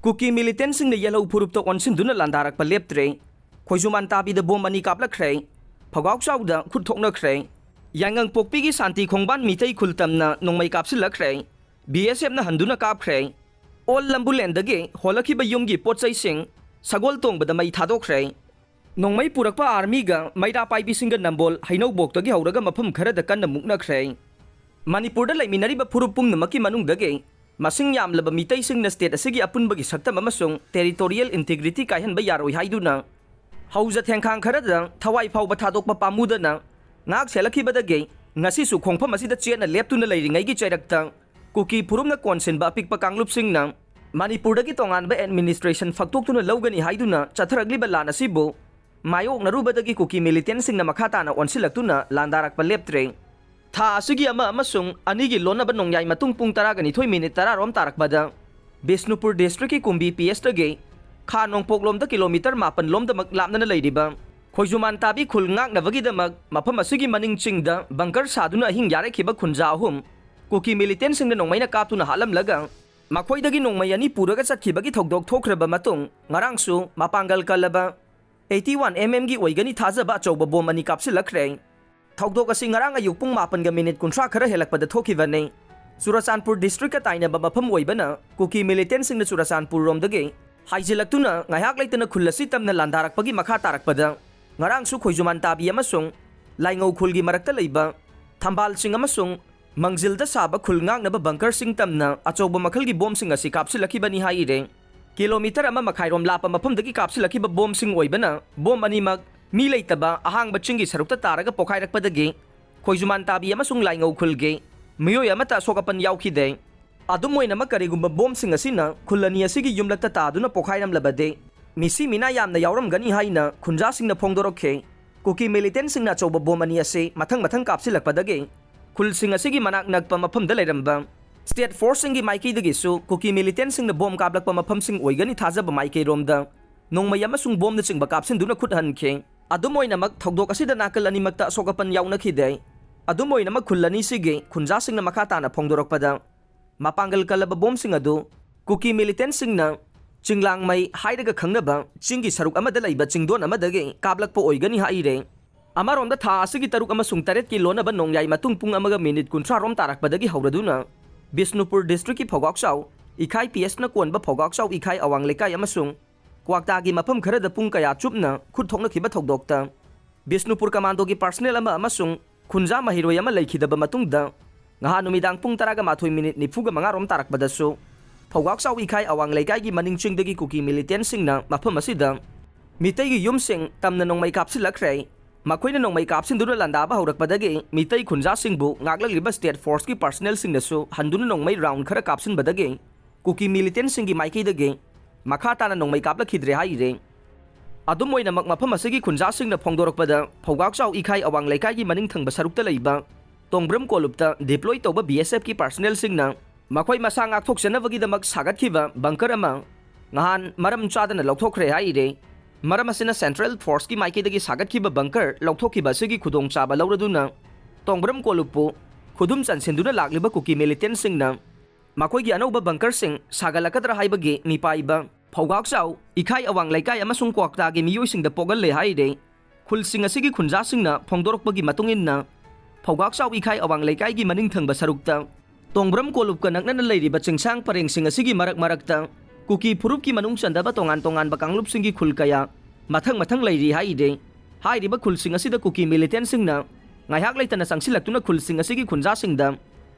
cookie militants yellow फुरुप ओनसिन लांदारक leprae खोजुमान ताबीद बोम अनी कापलख्रे फगाव चाउद खुद थोनख्रे यांगंग पोकपी की शांति खोंबान मितई खुलतमना नोंमई कापसिलख्रे BSF ना हंदुना कापख्रे ओल लंबुलेंदगे होलखिब युमगी पोचैसिंग सगोल तोंबद मई थादोख्रे नोंमई पुरकपा आर्मीगा मैरा पाइबिसिंग नंबोल हैनौ बोक्तगी हौरगा मफम खरद कन्न मुक्नख्रे मणिपुरदा लैमिनरिब फुरुप पुंगनमकी मनुंगदगे मसिंग यामलब मितैसिंगना स्टेट असिगी अपुनबगी सक्तम अमसुंग टेरिटोरियल इंटीग्रिटी कायहनबा यारोय हाइदुना हौजा थेंखांग खरदा थवाई फावबा थादोकपा पामुदना ngak selakibadage ngasi su khongpham asida chena leptuna leiringai gi chairakta kuki phurumna konsenba pikpa kanglupsingna manipurdagi tonganba administration faktoktuna lawgani haiduna chatharagli lan asibu mayok narubadagi kuki militant singna makhatana onsilaktuna landarakpa leptre tha asigi ama amasung anigi lonaba nongyai matung pung 10 minute 10 rom tarakbada Bisnupur district ki kumbi PS dage kha nongpoklomda kilometer 8 lomda maklapna leiriba खोजुमान ताबी खुलंगाक नवगीदमक मफम असुगी मनिंग चिंगदा bunker सादुना हिंग यारे खिबा खुंजा अहुम कुकी मिलिटेंट सिंगना नोंमैना कापतुना हालमलगा मखोइदगी नोंमैयानी पुरगा चटखिबगी थौदोक थोख्रबा मतुंग ngarangsu mapangal kalaba 81 mm gi oigani thajaba chौबा बोम अनि कापसिलखरे थौदोक असि ngarang ayuk pung 8 ga minute 30 खरा हेलकपदा थोखिबने Churachandpur district ka tainaba mafam oibana Kuki militant सिंगना Churachandpur रोमदगे हाइजिलक्तुना ngayak leitana खुलसी तमना लांदारकपगी मखा तारकपदा ngarangsu खोजुमान ताबी अमसुंग लाइंगौ खुलगी मरक्ता लैबा थंबाल सिंग अमसुंग मंगजिलदा साबा खुलंगांगनबा बंकर सिंग तमना अचौबा मखलगी बोम सिंग असि कापसिलखिबनी हाइरे किलोमीटर अमा मखाइरोम लापा मफमदगी कापसिलखिबा बोम सिंग ओइबना बोम अनिमक मी लेतबा अहांगबा चिंगी सरुक्ता तारगा पोखाइरकपदगी खोजुमान ताबी अमसुंग लाइंगौ खुलगे मियोय अमता सोकपन याउखिदे अदुम ओइनमक करिगुंबा बोम सिंग असिना खुलनी असिगी युमलक्ता तादुना पोखाइरमलबदे मिसी मिना यामना यावरमगनी हाइना खुंजा सिंगना फोंगदोरखे कुकी मिलिटेंट सिंगना चौबा बोम अनि असे मथंग मथंग कापसिलकपदगे खुल सिंग असिगी मनाक नकपा मफमदा लेरमबा स्टेट फोर्स सिंगी माइकीदगिसु कुकी मिलिटेंट सिंगना बोम कापलकपा मफम सिंग ओइगनी थाजबा माइके रोमदा नोंमय अमसुंग बोमना चिंगबा कापसिनदुना खुद हनखे अदुम ओइनमक थौदोक असिदा नाकल अनिमक्ता सोकपन यावनखिदे अदुम ओइनमक खुलनी सिगे खुंजा सिंगना मखा ताना फोंगदोरकपदा मापांगल कलबा बोम सिंग अदु कुकी मिलिटेंट सिंगना चिंगलांग मई हाइरगा खंगनबा चिंगी सरुक अमदा लैबा चिंगदोन अमदगे काबलकपा ओइगनी हाइरे अमारोमदा था असगी तरुक अमसुंग 8 की लोनबा नोंयाई मतुंग पुंग अमगा मिनिट 30 रोम तारकपदगी हौरदुना बिष्णुपुर डिस्ट्रिक्ट की फोगाक्साउ इखाई PS ना कोनबा फोगाक्साउ इखाई अवांग लेकाई अमसुंग क्वाक्तागी मफम खरदा पुंग कया चुपना खुद थोंगनखिबा थौदोक्ता बिष्णुपुर कमांडो की पर्सनल अमा अमसुंग खुंजा महिरोय अमा लैखिदबा मतुंगदा ngha numitang pung 12 minute 45 rom tarakbadasu फोगाक्साउ इखाई अवांग लेकाई मनिंग चिंगदगी cookie militant सिंगना मफम असिदा मितई की युमसिंग तमना नोंमई कापसिलखरे मखोइना नोंमई कापसिनदुना लांदाबा हौरकपदगे मितई खुंजा सिंगबु ngakliba स्टेट फोर्स की पर्सनल सिंगनसु हंदुना नोंमई राउंड खरा कापसिनबदगे कुकी मिलिटेंट सिंगी माइकीदगे मखा ताना नोंमई कापलखिद्रे हाइरे अदुम ओइनमक मफम असगी खुंजा सिंगना फोंगदोरकपदा फोगाक्साउ इखाई अवांग लेकाई मनिंग थंगबा सरुक्ता लैबा तोंग्रम कोलुपता डिप्लॉय तौबा BSF की पर्सनल सिंगना मखोई मसा ngakthoksenabagidamak sagatkiba bunker ama ngahan maram chadana lokthokre haire maram asina central force ki maikidagi sagatkiba bunker lokthokkiba sigi khudong chaba lauraduna tongbram kolupu khudum chansenduna lagliba kuki militant singna makhoi gi anauba bunker sing sagalakadra haibage nipaiba phogakchau ikhai awang laikai amasung kwakta gi miyoi singda pogal le haire khul sing asigi khunja singna phongdorokpagi matungin na phogakchau ikhai awang laikai gi maning thangba sarukta तोंग्रम कोलुप का नकना लेरिबा चिंगसांग परेंग सिंग असिगी मरक मरकता cookie फुरुप की मनुंग चंदबा तोंगान तोंगान बा कांगलुप सिंगी खुल कया मथंग मथंग लेरि हाइदे हाइरिबा खुल सिंग असिदा cookie militant सिंगना ngayak leitana sangsilaktuना खुल सिंग असिगी खुंजा सिंगदा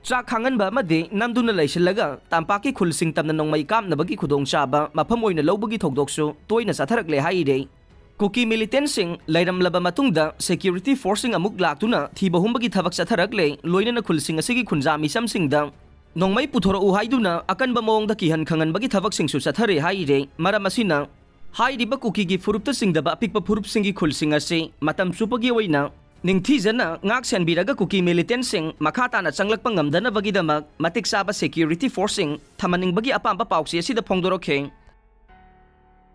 चा खांगन बा मदे नमदुना लेसिलगा तांपाकी खुल सिंग तमना नोंमई कामनबगी खुदोंग चाबा मफम ओइना लौबगी थौदोकसु तोइना साथरकले हाइदे कुकी मिलिटेंट सिंग लैरमलबा मतुंगदा सिक्योरिटी फोर्सिंग अमुक लाक्तुना थीबहुंबगी थबक साथरकले लोइनना खुल सिंग असिगी खुंजा मिसम सिंगदा नोंमई पुथोरो उहाइदुना अकनबा मोंगदा किहन खंगनबगी थबक सिंगसु साथरे हाइरे मरम असिना हाइरिबा कुकी की फुरुपता सिंगदबा अपिकपा फुरुप सिंगी खुल सिंग असे मतम सुपगी ओइना निंगथीजना ngak senbiraga कुकी मिलिटेंट सिंग मखाताना चंगलकपा ngamdanabagidamak matik saba security forcing thamaningbagi apamba pauksi asida phongdoroke